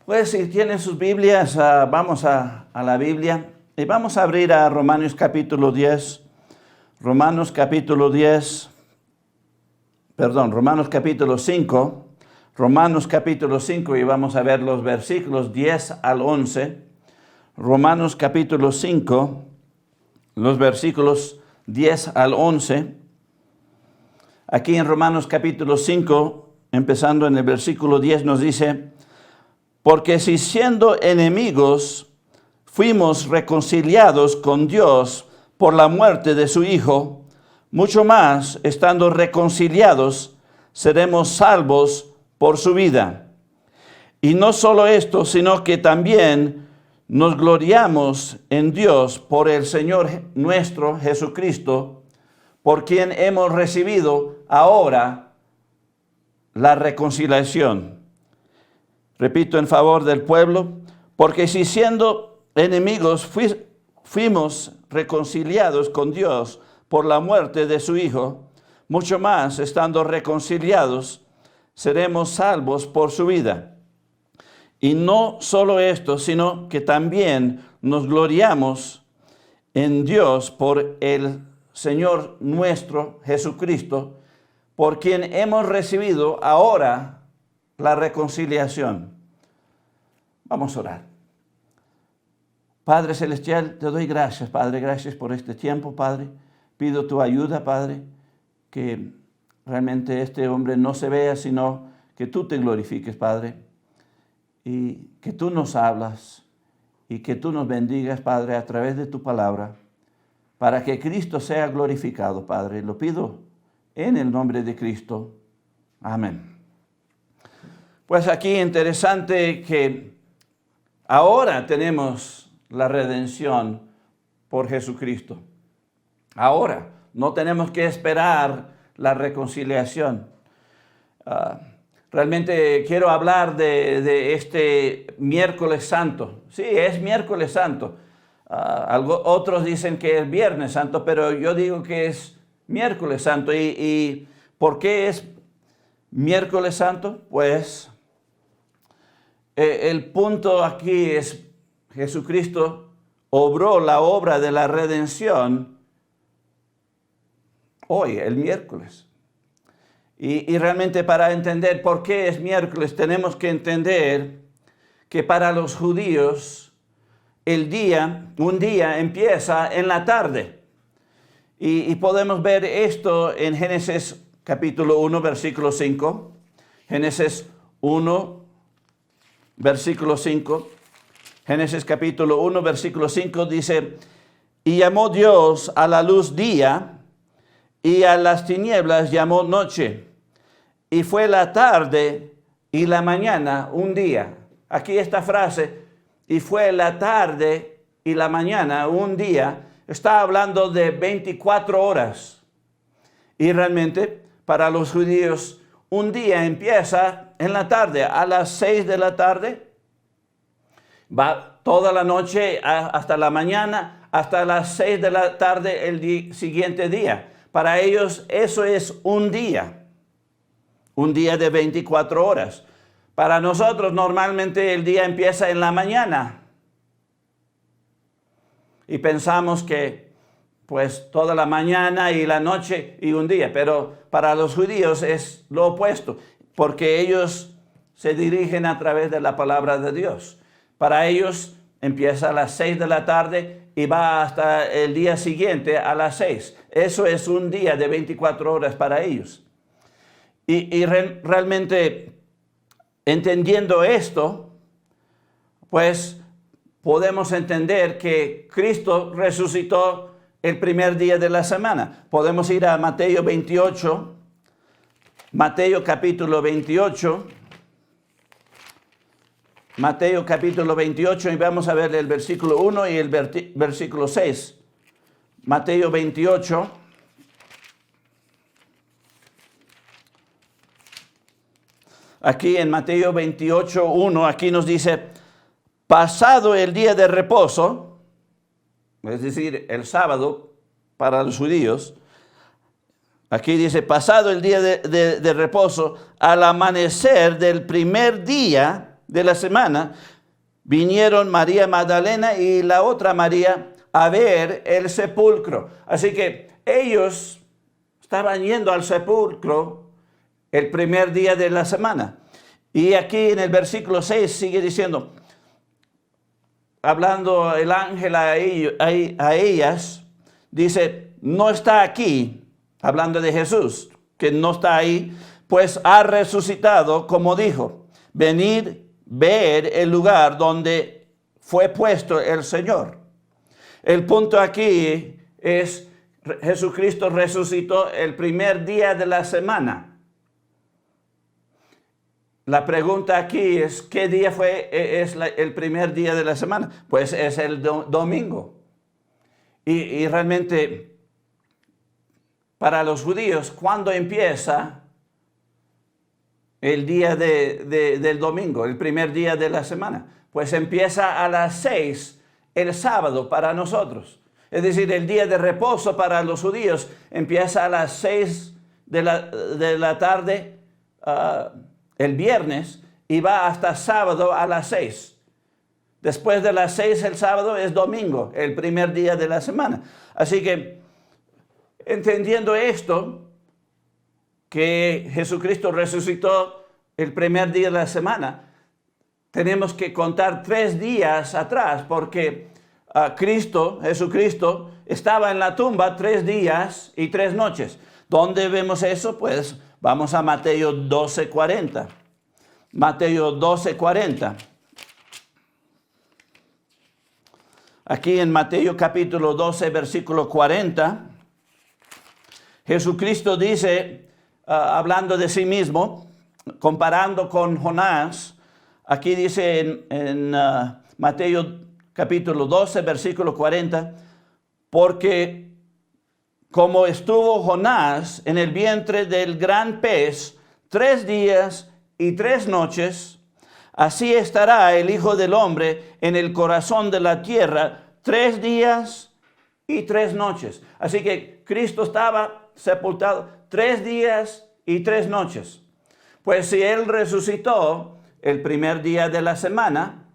Pues si tienen sus Biblias, vamos a la Biblia y vamos a abrir a Romanos capítulo 10. Romanos capítulo 5. Romanos capítulo 5 y vamos a ver los versículos 10 al 11. Romanos capítulo 5, los versículos 10 al 11. Aquí en Romanos capítulo 5, empezando en el versículo 10, nos dice: porque si siendo enemigos fuimos reconciliados con Dios por la muerte de su Hijo, mucho más, estando reconciliados, seremos salvos por su vida. Y no solo esto, sino que también nos gloriamos en Dios por el Señor nuestro Jesucristo, por quien hemos recibido ahora la reconciliación. Repito en favor del pueblo, porque si siendo enemigos fuimos reconciliados con Dios por la muerte de su Hijo, mucho más, estando reconciliados, seremos salvos por su vida. Y no solo esto, sino que también nos gloriamos en Dios por el Señor nuestro Jesucristo, por quien hemos recibido ahora la reconciliación. Vamos a orar. Padre Celestial, te doy gracias, Padre. Gracias por este tiempo, Padre. Pido tu ayuda, Padre, que realmente este hombre no se vea, sino que tú te glorifiques, Padre, y que tú nos hablas y que tú nos bendigas, Padre, a través de tu palabra, para que Cristo sea glorificado, Padre. Lo pido en el nombre de Cristo. Amén. Pues aquí interesante que ahora tenemos la redención por Jesucristo. Ahora, no tenemos que esperar la reconciliación. Realmente quiero hablar de este miércoles santo. Sí, es miércoles santo. Otros dicen que es viernes santo, pero yo digo que es miércoles santo. ¿Y por qué es miércoles santo? Pues el punto aquí es Jesucristo obró la obra de la redención hoy, el miércoles. Y realmente para entender por qué es miércoles tenemos que entender que para los judíos un día empieza en la tarde. Y podemos ver esto en Génesis capítulo 1, versículo 5. Génesis 1, versículo 5. Génesis capítulo 1, versículo 5 dice: y llamó Dios a la luz día, y a las tinieblas llamó noche. Y fue la tarde y la mañana un día. Aquí esta frase, y fue la tarde y la mañana un día, está hablando de 24 horas. Y realmente para los judíos un día empieza en la tarde, a las 6 de la tarde. Va toda la noche hasta la mañana, hasta las 6 de la tarde el siguiente día. Para ellos eso es un día de 24 horas. Para nosotros normalmente el día empieza en la mañana. Y pensamos que pues toda la mañana y la noche y un día. Pero para los judíos es lo opuesto, porque ellos se dirigen a través de la palabra de Dios. Para ellos empieza a las 6 de la tarde y va hasta el día siguiente a las 6. Eso es un día de 24 horas para ellos. Y realmente entendiendo esto, pues podemos entender que Cristo resucitó el primer día de la semana. Podemos ir a Mateo 28, Mateo capítulo 28. Mateo capítulo 28 y vamos a ver el versículo 1 y el versículo 6. Mateo 28. aquí en Mateo 28:1, aquí nos dice, pasado el día de reposo, es decir, el sábado para los judíos, aquí dice, pasado el día de reposo, al amanecer del primer día de la semana, vinieron María Magdalena y la otra María a ver el sepulcro. Así que ellos estaban yendo al sepulcro el primer día de la semana. Y aquí en el versículo 6 sigue diciendo, hablando el ángel a ellas, dice, no está aquí, hablando de Jesús, que no está ahí, pues ha resucitado, como dijo, venid, ver el lugar donde fue puesto el Señor. El punto aquí es, Jesucristo resucitó el primer día de la semana. La pregunta aquí es, ¿qué día el primer día de la semana? Pues es el domingo. Y realmente, para los judíos, ¿cuándo empieza el día del domingo, el primer día de la semana? Pues empieza a las 6 el sábado para nosotros. Es decir, el día de reposo para los judíos empieza a las 6 de la tarde, el viernes, y va hasta sábado a las 6. Después de las 6 el sábado es domingo, el primer día de la semana. Así que, entendiendo esto, que Jesucristo resucitó el primer día de la semana, tenemos que contar 3 días atrás, porque Jesucristo, estaba en la tumba 3 días y 3 noches. ¿Dónde vemos eso? Pues vamos a Mateo 12:40. Mateo 12:40. Aquí en Mateo capítulo 12, versículo 40, Jesucristo dice, hablando de sí mismo, comparando con Jonás, aquí dice en Mateo capítulo 12, versículo 40, porque como estuvo Jonás en el vientre del gran pez 3 días y 3 noches, así estará el Hijo del Hombre en el corazón de la tierra 3 días y 3 noches. Así que Cristo estaba sepultado 3 días y 3 noches. Pues si Él resucitó el primer día de la semana,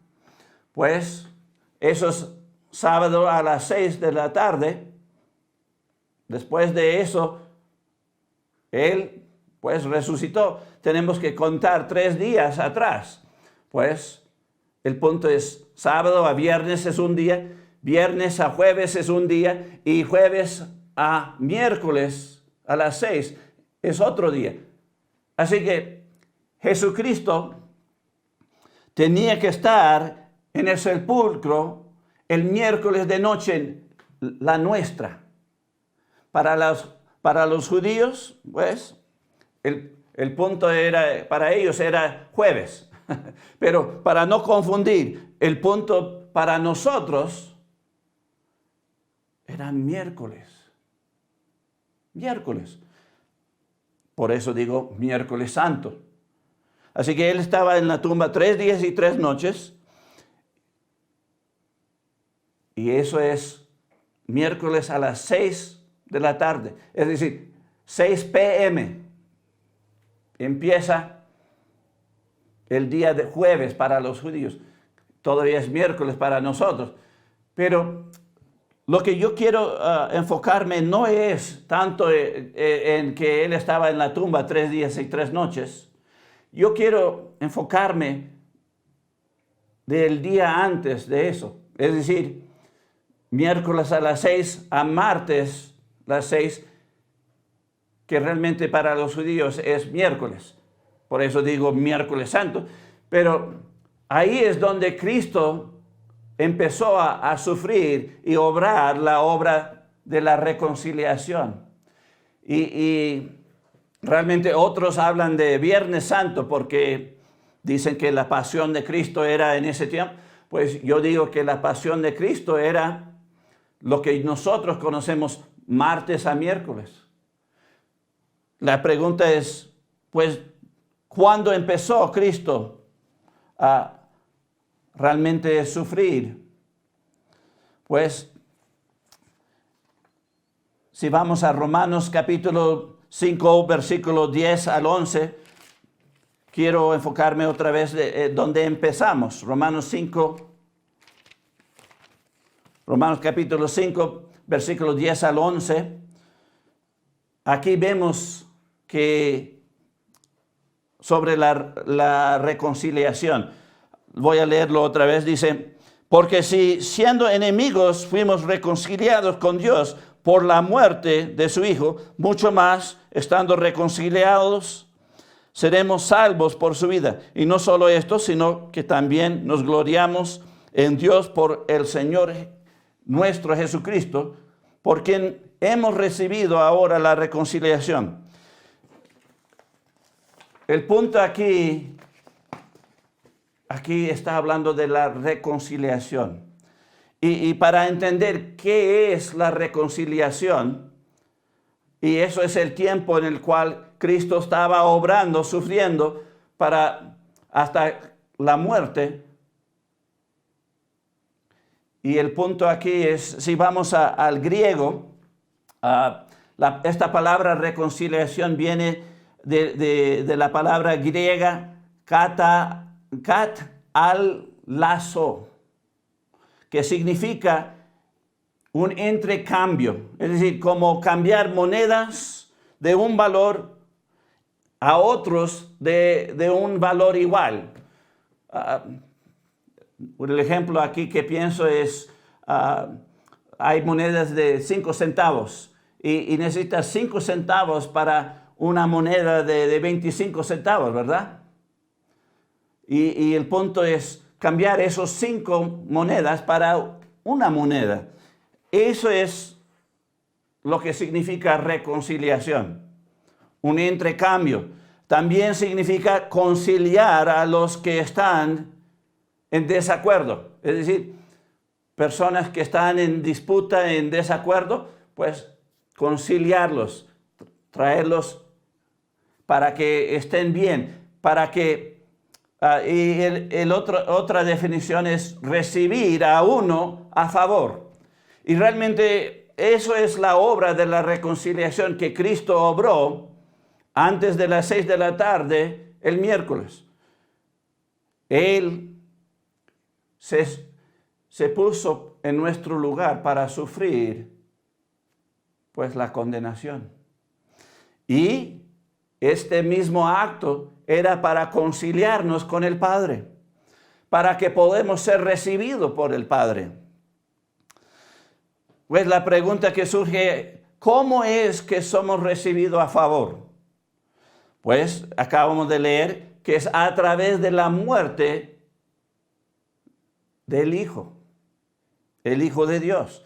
pues eso es sábado a las 6 de la tarde. Después de eso, Él pues resucitó. Tenemos que contar 3 días atrás. Pues el punto es, sábado a viernes es un día, viernes a jueves es un día, y jueves a miércoles a las 6 es otro día. Así que Jesucristo tenía que estar en el sepulcro el miércoles de noche, la nuestra. Para los judíos, pues, el punto era, para ellos era jueves. Pero para no confundir, el punto para nosotros era miércoles. Miércoles. Por eso digo miércoles santo. Así que Él estaba en la tumba 3 días y 3 noches. Y eso es miércoles a las 6 de la tarde. Es decir, 6 p.m. empieza el día de jueves para los judíos. Todavía es miércoles para nosotros. Pero lo que yo quiero enfocarme no es tanto en que Él estaba en la tumba 3 días y 3 noches. Yo quiero enfocarme del día antes de eso. Es decir, miércoles a las 6 a martes las 6, que realmente para los judíos es miércoles. Por eso digo miércoles santo. Pero ahí es donde Cristo empezó a sufrir y obrar la obra de la reconciliación. Y realmente otros hablan de Viernes Santo porque dicen que la pasión de Cristo era en ese tiempo. Pues yo digo que la pasión de Cristo era lo que nosotros conocemos martes a miércoles. La pregunta es, pues, ¿Cuándo empezó Cristo a realmente sufrir? Pues, si vamos a Romanos capítulo 5, versículo 10 al 11, quiero enfocarme otra vez donde empezamos. Romanos capítulo 5, versículo 10 al 11. Aquí vemos que sobre la reconciliación. Voy a leerlo otra vez. Dice, porque si siendo enemigos fuimos reconciliados con Dios por la muerte de su Hijo, mucho más, estando reconciliados, seremos salvos por su vida. Y no solo esto, sino que también nos gloriamos en Dios por el Señor nuestro Jesucristo, por quien hemos recibido ahora la reconciliación. El punto aquí está hablando de la reconciliación. Y para entender qué es la reconciliación, y eso es el tiempo en el cual Cristo estaba obrando, sufriendo hasta la muerte. Y el punto aquí es, si vamos al griego, esta palabra reconciliación viene de la palabra griega kat al lazo, que significa un intercambio, es decir, como cambiar monedas de un valor a otros de un valor igual. El ejemplo aquí que pienso es, hay monedas de 5 centavos y necesitas 5 centavos para una moneda de 25 centavos, ¿verdad? Y el punto es cambiar esos 5 monedas para una moneda. Eso es lo que significa reconciliación, un intercambio. También significa conciliar a los que están en desacuerdo. Es decir, personas que están en disputa, en desacuerdo, pues conciliarlos, traerlos para que estén bien, para que... otra definición es recibir a uno a favor. Y realmente eso es la obra de la reconciliación que Cristo obró antes de las 6 de la tarde el miércoles. Él se puso en nuestro lugar para sufrir pues la condenación. Y este mismo acto era para conciliarnos con el Padre, para que podamos ser recibidos por el Padre. Pues la pregunta que surge, ¿cómo es que somos recibidos a favor? Pues acabamos de leer que es a través de la muerte del Hijo, el Hijo de Dios.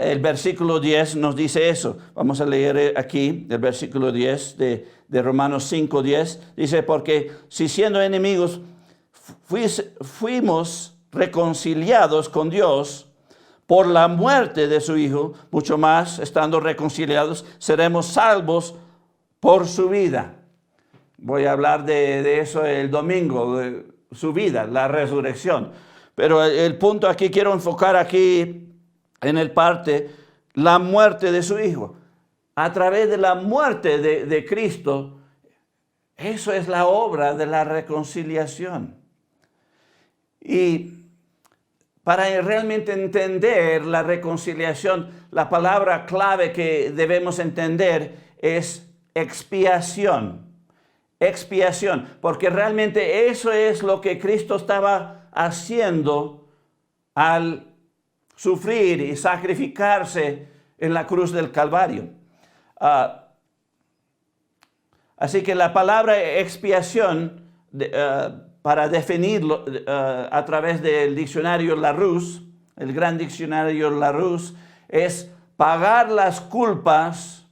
El versículo 10 nos dice eso. Vamos a leer aquí el versículo 10 de Romanos 5, 10. Dice, porque si siendo enemigos fuimos reconciliados con Dios por la muerte de su Hijo, mucho más, estando reconciliados, seremos salvos por su vida. Voy a hablar de eso el domingo, de su vida, la resurrección. Pero el punto aquí, quiero enfocar aquí en el parte, la muerte de su Hijo. A través de la muerte de Cristo, eso es la obra de la reconciliación. Y para realmente entender la reconciliación, la palabra clave que debemos entender es expiación. Expiación, porque realmente eso es lo que Cristo estaba haciendo al sufrir y sacrificarse en la cruz del Calvario. Así que la palabra expiación, para definirlo a través del diccionario Larousse, el gran diccionario Larousse, es pagar las culpas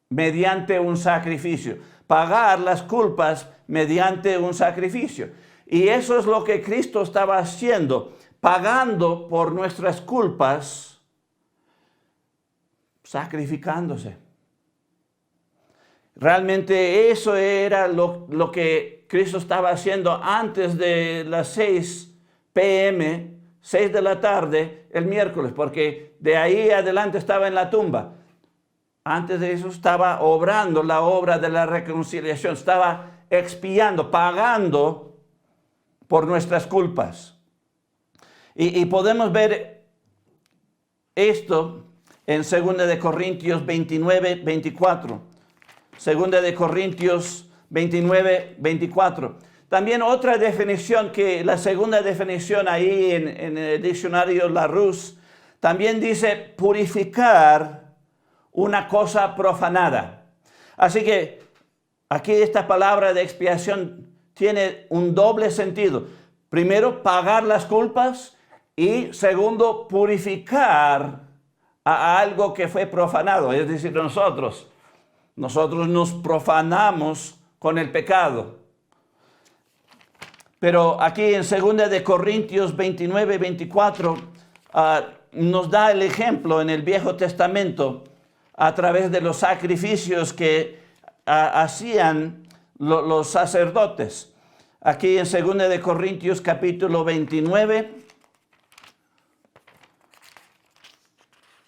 mediante un sacrificio. Pagar las culpas mediante un sacrificio. Y eso es lo que Cristo estaba haciendo, pagando por nuestras culpas, sacrificándose. Realmente eso era lo que Cristo estaba haciendo antes de las 6 p.m., 6 de la tarde, el miércoles, porque de ahí adelante estaba en la tumba. Antes de eso estaba obrando la obra de la reconciliación, estaba expiando, pagando por nuestras culpas. Y podemos ver esto en 2 de Corintios 29, 24. 2 de Corintios 29, 24. También otra definición, que la segunda definición ahí en el diccionario Larousse, también dice purificar una cosa profanada. Así que aquí esta palabra de expiación tiene un doble sentido. Primero, pagar las culpas, y segundo, purificar a algo que fue profanado. Es decir, nosotros nos profanamos con el pecado. Pero aquí en 2 de Corintios 29, 24, nos da el ejemplo en el Viejo Testamento a través de los sacrificios que hacían los sacerdotes. Aquí en 2 de Corintios capítulo 29,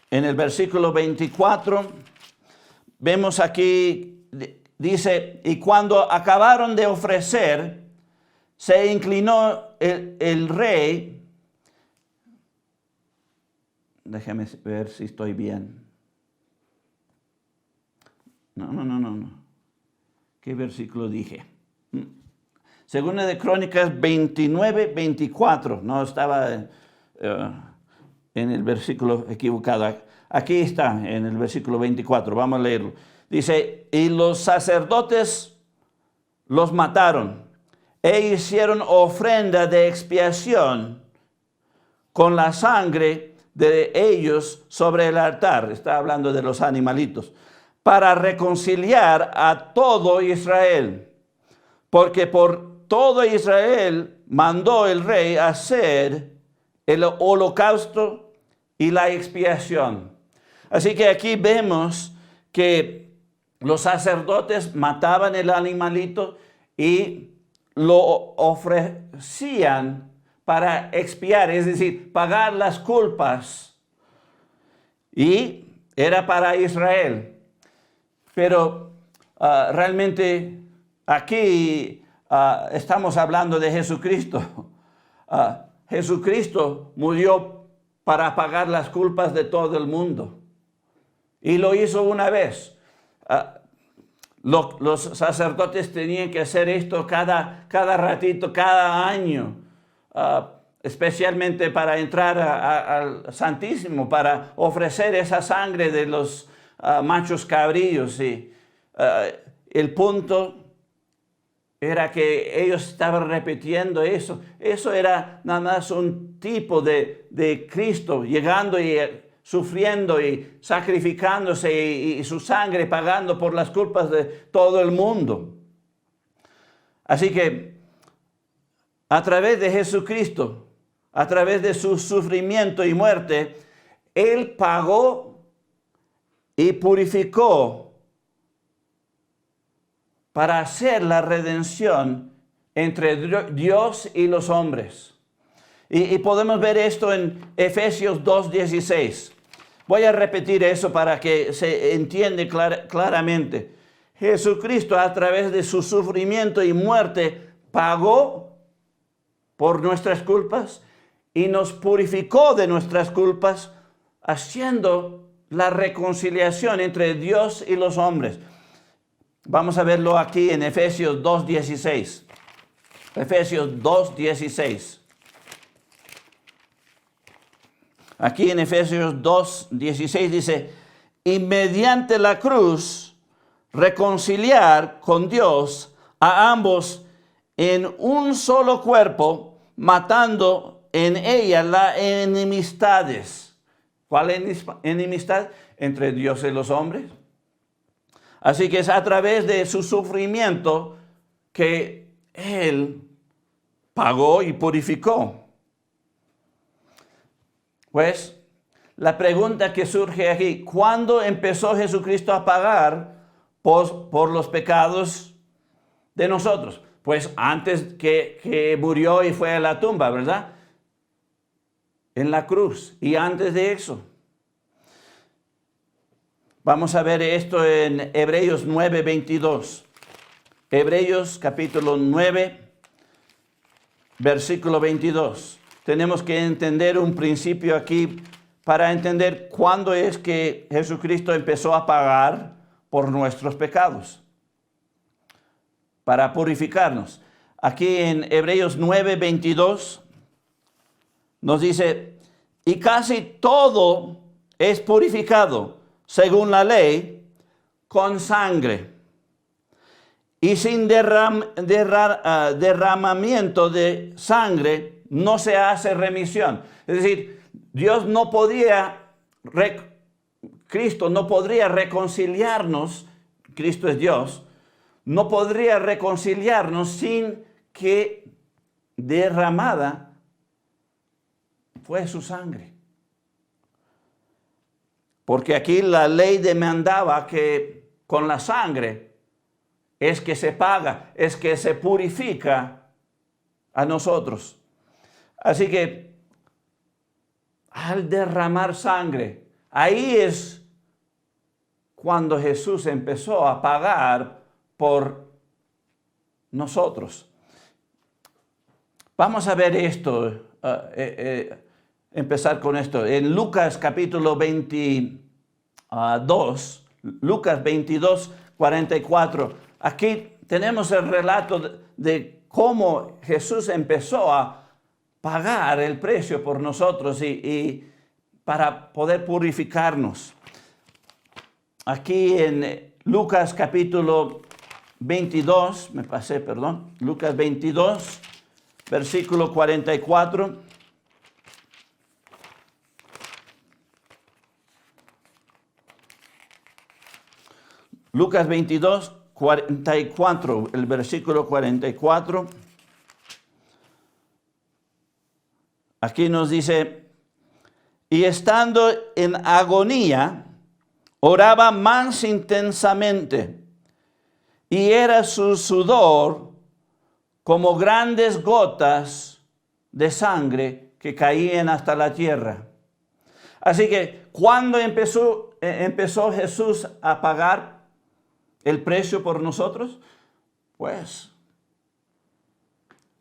en el versículo 24, vemos aquí, dice, y cuando acabaron de ofrecer, se inclinó el rey. Déjame ver si estoy bien. No. ¿Qué versículo dije? Segunda de Crónicas 29, 24. No, estaba en el versículo equivocado. Aquí está, en el versículo 24. Vamos a leerlo. Dice, y los sacerdotes los mataron e hicieron ofrenda de expiación con la sangre de ellos sobre el altar. Está hablando de los animalitos. Para reconciliar a todo Israel. Porque por todo Israel mandó el rey hacer el holocausto y la expiación. Así que aquí vemos que los sacerdotes mataban el animalito y lo ofrecían para expiar, es decir, pagar las culpas. Y era para Israel. Pero realmente aquí estamos hablando de Jesucristo. Jesucristo murió para pagar las culpas de todo el mundo. Y lo hizo una vez. Los sacerdotes tenían que hacer esto cada ratito, cada año. Especialmente para entrar al Santísimo, para ofrecer esa sangre de los machos cabrillos. Y el punto era que ellos estaban repitiendo eso. Eso era nada más un tipo de Cristo llegando y sufriendo y sacrificándose y su sangre pagando por las culpas de todo el mundo. Así que a través de Jesucristo, a través de su sufrimiento y muerte, Él pagó y purificó para hacer la redención entre Dios y los hombres. Y podemos ver esto en Efesios 2:16. Voy a repetir eso para que se entienda claramente. Jesucristo, a través de su sufrimiento y muerte, pagó por nuestras culpas y nos purificó de nuestras culpas, haciendo la reconciliación entre Dios y los hombres. Vamos a verlo aquí en Efesios 2:16. Efesios 2:16. Aquí en Efesios 2:16 dice, y mediante la cruz reconciliar con Dios a ambos en un solo cuerpo, matando en ella las enemistades. ¿Cuál enemistad? Entre Dios y los hombres. Así que es a través de su sufrimiento que Él pagó y purificó. Pues la pregunta que surge aquí, ¿cuándo empezó Jesucristo a pagar por los pecados de nosotros. Pues antes que murió y fue a la tumba, ¿verdad? En la cruz. Y antes de eso. Vamos a ver esto en Hebreos 9:22. Hebreos capítulo 9, versículo 22. Tenemos que entender un principio aquí para entender cuándo es que Jesucristo empezó a pagar por nuestros pecados, para purificarnos. Aquí en Hebreos 9:22 nos dice, y casi todo es purificado según la ley con sangre. Y sin derramamiento de sangre no se hace remisión. Es decir, Cristo no podría reconciliarnos, Cristo es Dios, no podría reconciliarnos sin que derramada fue su sangre. Porque aquí la ley demandaba que con la sangre es que se paga, es que se purifica a nosotros. Así que al derramar sangre, ahí es cuando Jesús empezó a pagar por nosotros. Vamos a ver esto, empezar con esto. En Lucas capítulo 22, Lucas 22, 44. Aquí tenemos el relato de cómo Jesús empezó a pagar el precio por nosotros y para poder purificarnos. Aquí en Lucas capítulo 22, Lucas 22, versículo 44. Lucas 22, 44, el versículo 44. Aquí nos dice, y estando en agonía, oraba más intensamente, y era su sudor como grandes gotas de sangre que caían hasta la tierra. Así que, ¿cuándo empezó Jesús a pagar el precio por nosotros? Pues,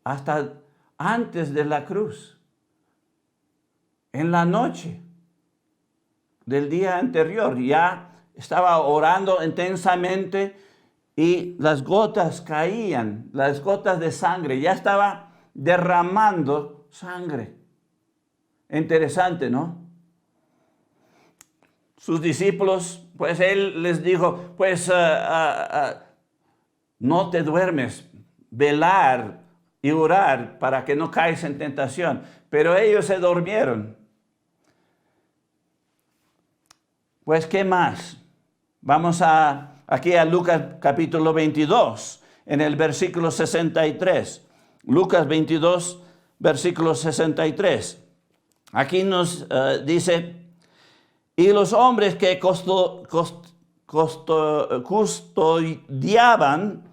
hasta antes de la cruz. En la noche del día anterior ya estaba orando intensamente y las gotas caían, las gotas de sangre, ya estaba derramando sangre. Interesante, ¿no? Sus discípulos, pues él les dijo, pues no te duermes, velar y orar para que no caigas en tentación. Pero ellos se durmieron. Pues, ¿qué más? Vamos aquí a Lucas capítulo 22, en el versículo 63. Lucas 22, versículo 63. Aquí nos dice, y los hombres que custodiaban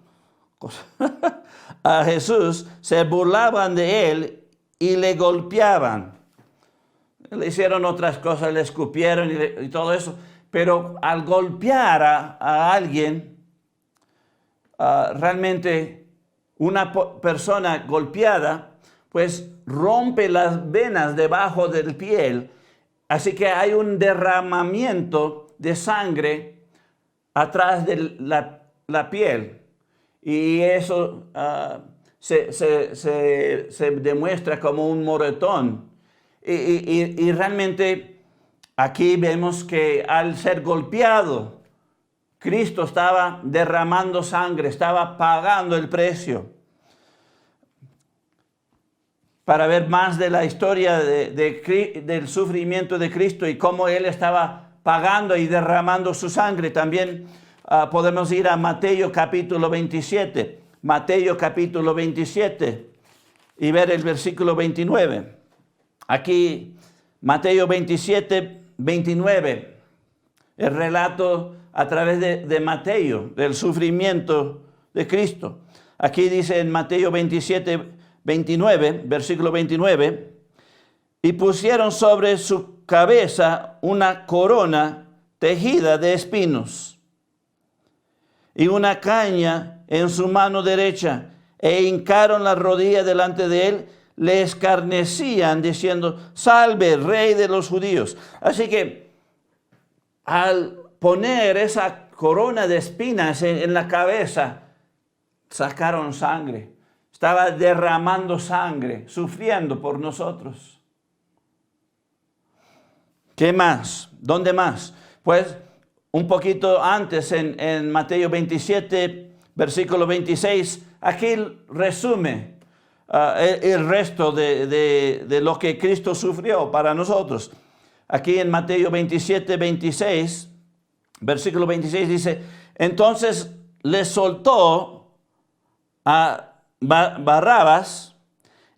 a Jesús se burlaban de él y le golpeaban. Le hicieron otras cosas, le escupieron y todo eso. Pero al golpear a alguien, realmente una persona golpeada, pues rompe las venas debajo del piel. Así que hay un derramamiento de sangre atrás de la piel. Y eso se demuestra como un moretón. Y realmente aquí vemos que al ser golpeado, Cristo estaba derramando sangre, estaba pagando el precio. Para ver más de la historia del sufrimiento de Cristo y cómo Él estaba pagando y derramando su sangre, también podemos ir a Mateo capítulo 27. Mateo capítulo 27 y ver el versículo 29. Aquí, Mateo 27, 29, el relato a través de Mateo, del sufrimiento de Cristo. Aquí dice en Mateo 27, 29, versículo 29, y pusieron sobre su cabeza una corona tejida de espinos y una caña en su mano derecha, e hincaron la rodilla delante de él, le escarnecían diciendo, salve, rey de los judíos. Así que al poner esa corona de espinas en la cabeza, sacaron sangre. Estaba derramando sangre, sufriendo por nosotros. ¿Qué más? ¿Dónde más? Pues un poquito antes en Mateo 27, versículo 26, aquí resume el resto de lo que Cristo sufrió para nosotros. Aquí en Mateo 27, 26, versículo 26 dice, entonces le soltó a Barrabás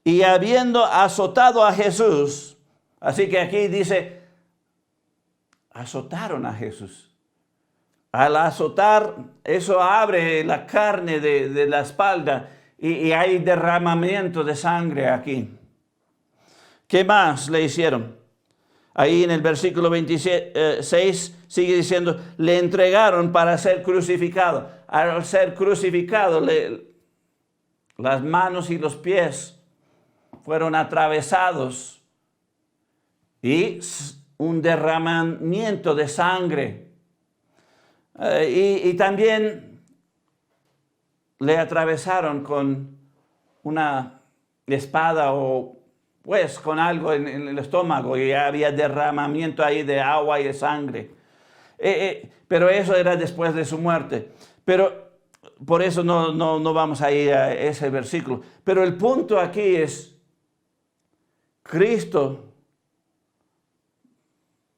y habiendo azotado a Jesús, así que aquí dice, azotaron a Jesús. Al azotar, eso abre la carne de la espalda y hay derramamiento de sangre aquí. ¿Qué más le hicieron? Ahí en el versículo 26 sigue diciendo, le entregaron para ser crucificado. Al ser crucificado, las manos y los pies fueron atravesados y un derramamiento de sangre. Y también le atravesaron con una espada o pues con algo en el estómago y había derramamiento ahí de agua y de sangre. Pero eso era después de su muerte. Pero por eso no vamos a ir a ese versículo. Pero el punto aquí es, Cristo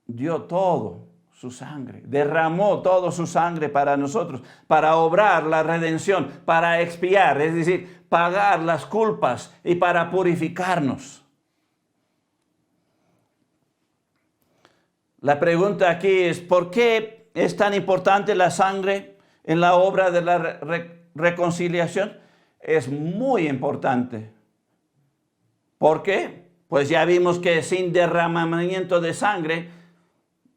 dio todo su sangre, derramó toda su sangre para nosotros, para obrar la redención, para expiar, es decir, pagar las culpas y para purificarnos. La pregunta aquí es, ¿por qué es tan importante la sangre en la obra de la reconciliación? Es muy importante. ¿Por qué? Pues ya vimos que sin derramamiento de sangre,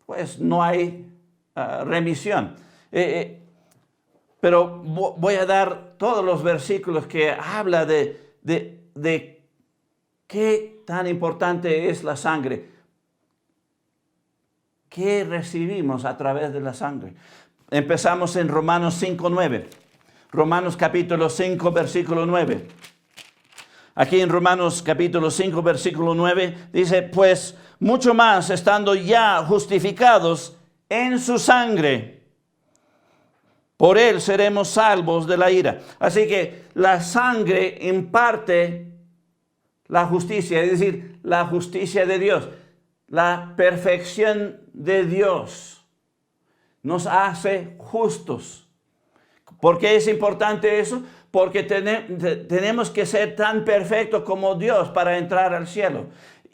pues no hay remisión. Pero voy a dar todos los versículos que habla de qué tan importante es la sangre. ¿Qué recibimos a través de la sangre? Empezamos en Romanos 5:9. Romanos capítulo 5, versículo 9. Aquí en Romanos capítulo 5, versículo 9, dice, pues mucho más estando ya justificados en su sangre, por él seremos salvos de la ira. Así que la sangre imparte la justicia, es decir, la justicia de Dios, la perfección de Dios. Nos hace justos. ¿Por qué es importante eso? Porque tenemos que ser tan perfectos como Dios para entrar al cielo.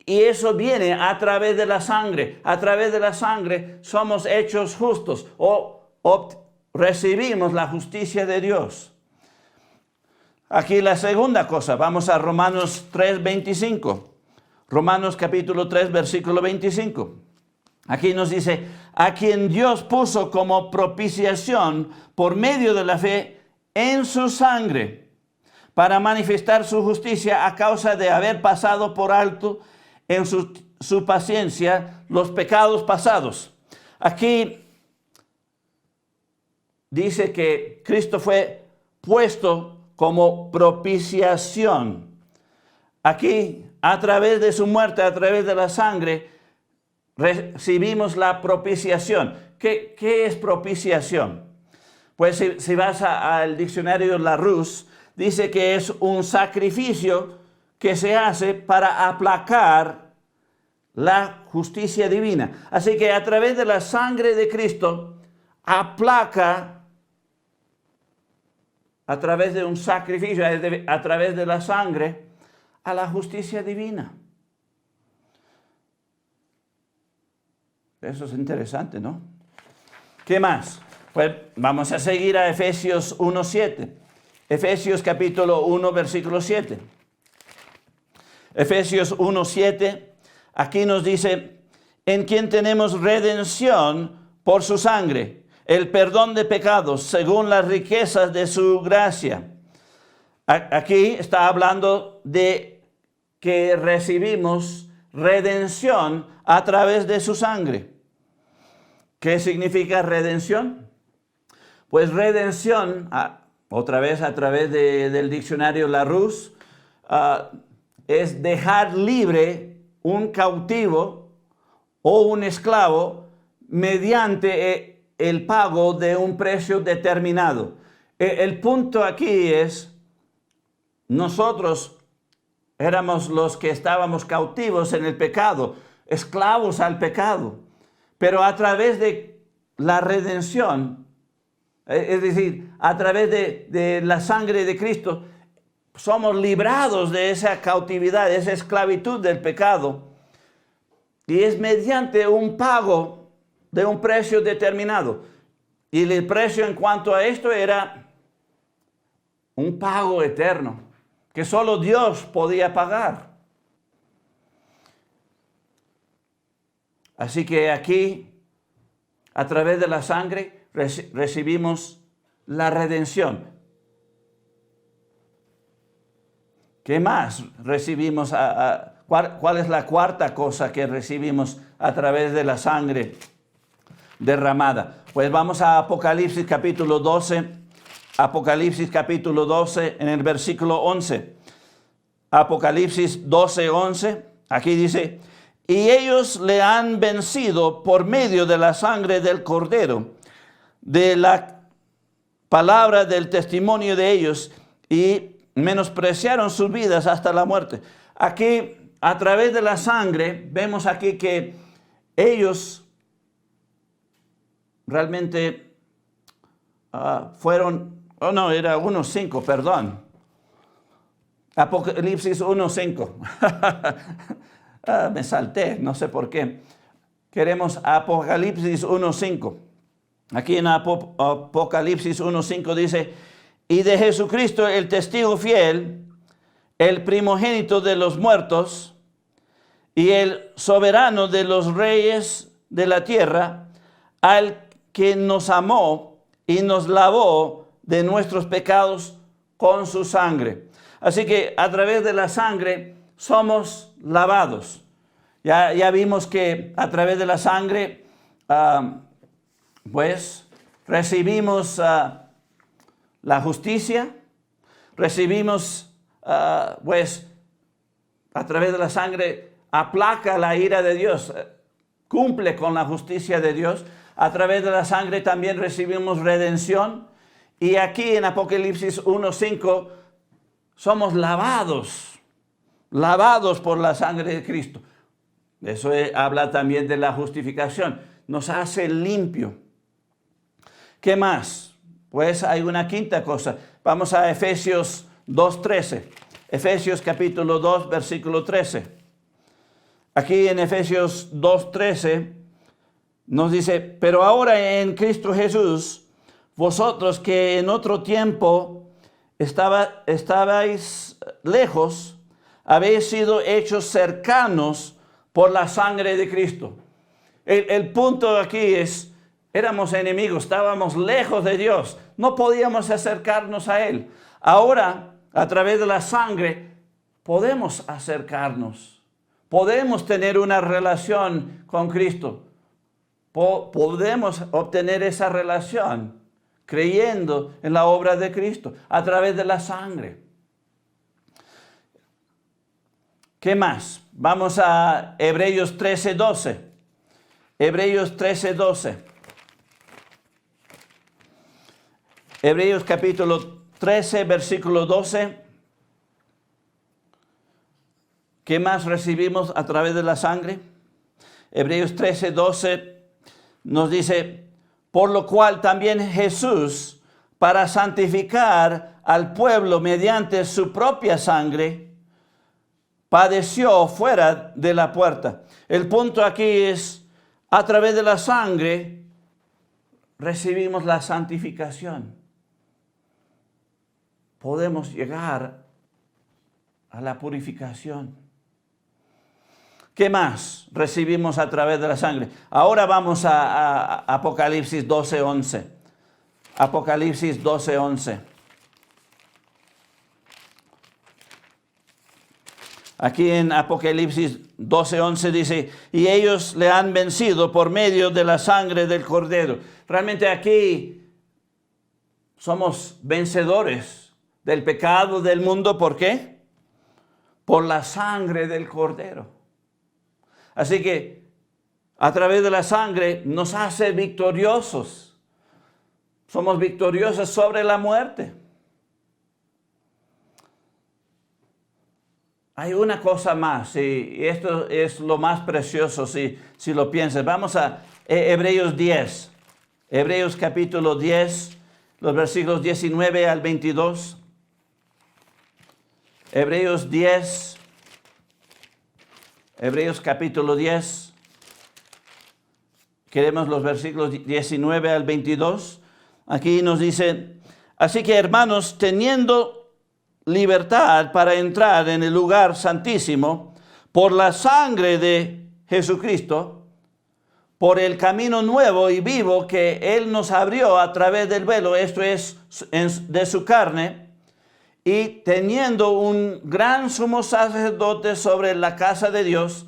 Y eso viene a través de la sangre. A través de la sangre somos hechos justos o recibimos la justicia de Dios. Aquí la segunda cosa, vamos a Romanos 3:25. Romanos capítulo 3, versículo 25. Aquí nos dice, a quien Dios puso como propiciación por medio de la fe en su sangre, para manifestar su justicia a causa de haber pasado por alto en su paciencia los pecados pasados. Aquí dice que Cristo fue puesto como propiciación. Aquí, a través de su muerte, a través de la sangre, recibimos la propiciación. ¿Qué es propiciación? Pues si vas al diccionario Larousse, dice que es un sacrificio que se hace para aplacar la justicia divina. Así que a través de la sangre de Cristo, aplaca a través de un sacrificio, a través de la sangre, a la justicia divina. Eso es interesante, ¿no? ¿Qué más? Pues vamos a seguir a Efesios 1:7. Efesios capítulo 1, versículo 7. Efesios 1:7, aquí nos dice, en quien tenemos redención por su sangre, el perdón de pecados, según las riquezas de su gracia. Aquí está hablando de que recibimos redención a través de su sangre. ¿Qué significa redención? Pues redención, otra vez a través del diccionario Larousse, es dejar libre un cautivo o un esclavo mediante el pago de un precio determinado. El punto aquí es, nosotros éramos los que estábamos cautivos en el pecado, esclavos al pecado, pero a través de la redención, es decir, a través de la sangre de Cristo, somos librados de esa cautividad, de esa esclavitud del pecado. Y es mediante un pago de un precio determinado. Y el precio en cuanto a esto era un pago eterno, que solo Dios podía pagar. Así que aquí, a través de la sangre, recibimos la redención. ¿Qué más recibimos? ¿Cuál es la cuarta cosa que recibimos a través de la sangre derramada? Pues vamos a Apocalipsis capítulo 12. Apocalipsis capítulo 12 en el versículo 11. Apocalipsis 12, 11. Aquí dice, y ellos le han vencido por medio de la sangre del Cordero, de la palabra del testimonio de ellos, y menospreciaron sus vidas hasta la muerte. Aquí, a través de la sangre, vemos aquí que ellos realmente fueron, era 1:5, perdón. Apocalipsis 1:5. Me salté, no sé por qué. Queremos Apocalipsis 1:5. Aquí en Apocalipsis 1:5 dice, y de Jesucristo el testigo fiel, el primogénito de los muertos y el soberano de los reyes de la tierra, al que nos amó y nos lavó de nuestros pecados con su sangre. Así que a través de la sangre somos lavados. Ya vimos que a través de la sangre, pues recibimos la justicia, recibimos, pues a través de la sangre aplaca la ira de Dios, cumple con la justicia de Dios. A través de la sangre también recibimos redención. Y aquí en Apocalipsis 1:5 somos lavados por la sangre de Cristo. Eso habla también de la justificación. Nos hace limpio. ¿Qué más? Pues hay una quinta cosa. Vamos a Efesios 2:13. Efesios capítulo 2, versículo 13. Aquí en Efesios 2:13 nos dice, pero ahora en Cristo Jesús, vosotros que en otro tiempo estabais lejos, habéis sido hechos cercanos por la sangre de Cristo. El punto aquí es, éramos enemigos, estábamos lejos de Dios, no podíamos acercarnos a Él. Ahora, a través de la sangre, podemos acercarnos, podemos tener una relación con Cristo, podemos obtener esa relación creyendo en la obra de Cristo, a través de la sangre. ¿Qué más? Vamos a Hebreos 13:12. Hebreos 13:12. Hebreos capítulo 13, versículo 12. ¿Qué más recibimos a través de la sangre? Hebreos 13:12 nos dice, por lo cual también Jesús, para santificar al pueblo mediante su propia sangre, padeció fuera de la puerta. El punto aquí es, a través de la sangre, recibimos la santificación, podemos llegar a la purificación. ¿Qué más recibimos a través de la sangre? Ahora vamos a Apocalipsis 12:11. Apocalipsis 12:11. Aquí en Apocalipsis 12:11 dice, y ellos le han vencido por medio de la sangre del Cordero. Realmente aquí somos vencedores del pecado del mundo. ¿Por qué? Por la sangre del Cordero. Así que a través de la sangre nos hace victoriosos. Somos victoriosos sobre la muerte. Hay una cosa más, y esto es lo más precioso si lo piensas. Vamos a Hebreos 10. Hebreos capítulo 10, los versículos 19 al 22. Hebreos 10. Hebreos capítulo 10. Queremos los versículos 19 al 22. Aquí nos dice, así que hermanos, teniendo libertad para entrar en el lugar santísimo por la sangre de Jesucristo, por el camino nuevo y vivo que Él nos abrió a través del velo, esto es de su carne, y teniendo un gran sumo sacerdote sobre la casa de Dios,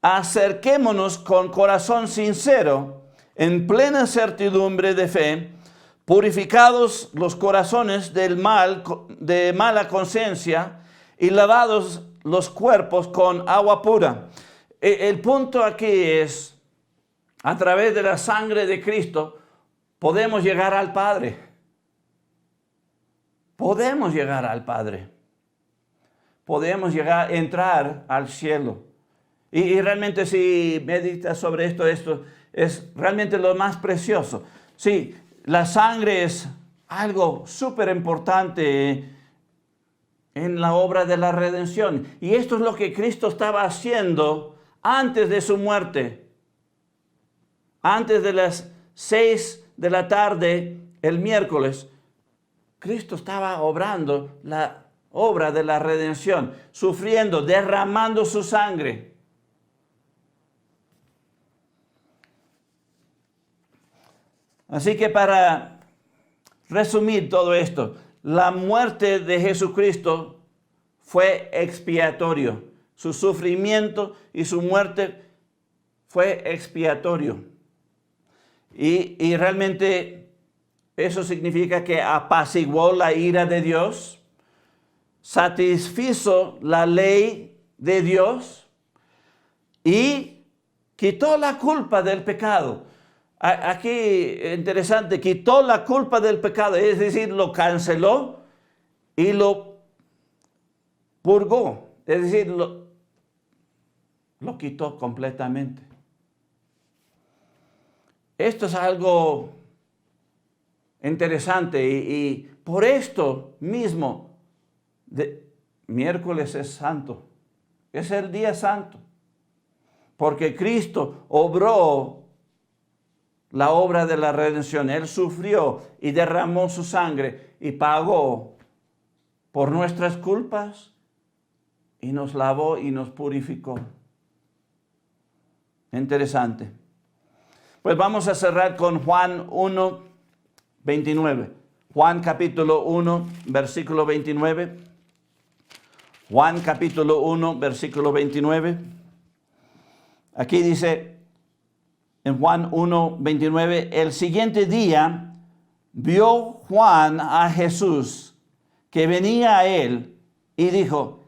acerquémonos con corazón sincero, en plena certidumbre de fe, purificados los corazones de mala conciencia y lavados los cuerpos con agua pura. El punto aquí es, a través de la sangre de Cristo, podemos llegar al Padre. Podemos llegar al Padre. Podemos entrar al cielo. Y realmente si meditas sobre esto es realmente lo más precioso. Sí, la sangre es algo súper importante en la obra de la redención. Y esto es lo que Cristo estaba haciendo antes de su muerte. Antes de las 6 de la tarde, el miércoles, Cristo estaba obrando la obra de la redención, sufriendo, derramando su sangre. Así que para resumir todo esto, la muerte de Jesucristo fue expiatorio. Su sufrimiento y su muerte fue expiatorio. Y realmente eso significa que apaciguó la ira de Dios, satisfizo la ley de Dios y quitó la culpa del pecado. Aquí, interesante, quitó la culpa del pecado, es decir, lo canceló y lo purgó, es decir, lo quitó completamente. Esto es algo interesante y por esto mismo, miércoles es santo, es el día santo, porque Cristo obró la obra de la redención. Él sufrió y derramó su sangre y pagó por nuestras culpas y nos lavó y nos purificó. Interesante. Pues vamos a cerrar con Juan 1, 29. Juan capítulo 1, versículo 29. Juan capítulo 1, versículo 29. Aquí dice, en Juan 1, 29, el siguiente día vio Juan a Jesús que venía a él y dijo,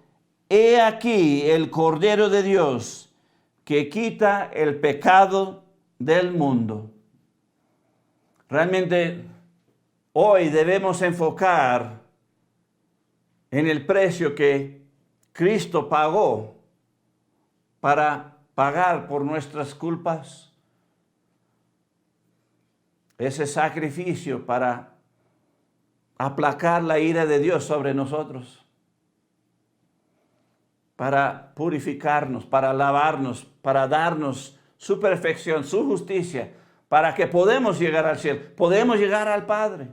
he aquí el Cordero de Dios que quita el pecado del mundo. Realmente hoy debemos enfocar en el precio que Cristo pagó para pagar por nuestras culpas. Ese sacrificio para aplacar la ira de Dios sobre nosotros, para purificarnos, para lavarnos, para darnos su perfección, su justicia, para que podamos llegar al cielo, podemos llegar al Padre.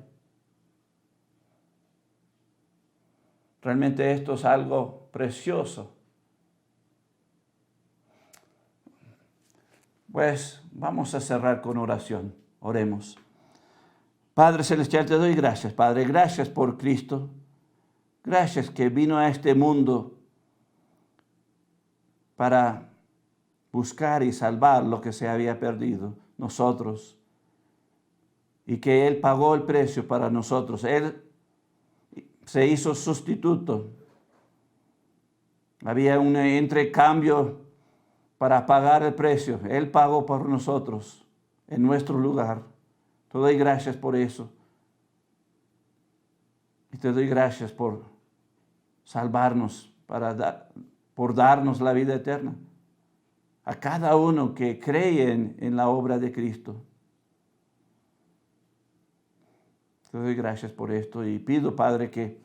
Realmente esto es algo precioso. Pues vamos a cerrar con oración. Oremos. Padre Celestial, te doy gracias, Padre. Gracias por Cristo. Gracias que vino a este mundo para buscar y salvar lo que se había perdido, nosotros. Y que Él pagó el precio para nosotros. Él se hizo sustituto. Había un entrecambio para pagar el precio. Él pagó por nosotros en nuestro lugar. Te doy gracias por eso. Y te doy gracias por salvarnos, por darnos la vida eterna. A cada uno que cree en la obra de Cristo. Te doy gracias por esto y pido, Padre, que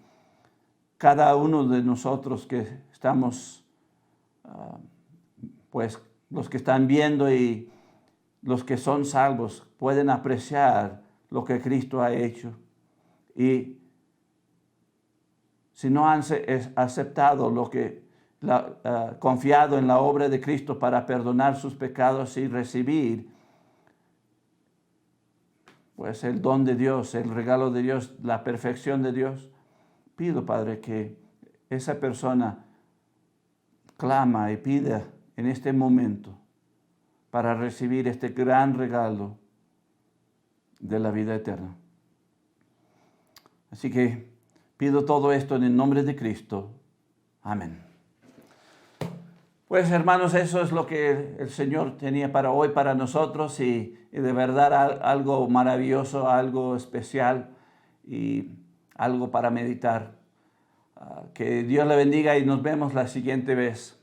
cada uno de nosotros que estamos, pues los que están viendo y los que son salvos, pueden apreciar lo que Cristo ha hecho. Y si no han aceptado confiado en la obra de Cristo para perdonar sus pecados y recibir pues el don de Dios, el regalo de Dios, la perfección de Dios, pido, Padre, que esa persona clama y pida en este momento para recibir este gran regalo de la vida eterna. Así que pido todo esto en el nombre de Cristo. Amén. Pues hermanos, eso es lo que el Señor tenía para hoy, para nosotros, y de verdad algo maravilloso, algo especial y algo para meditar. Que Dios le bendiga y nos vemos la siguiente vez.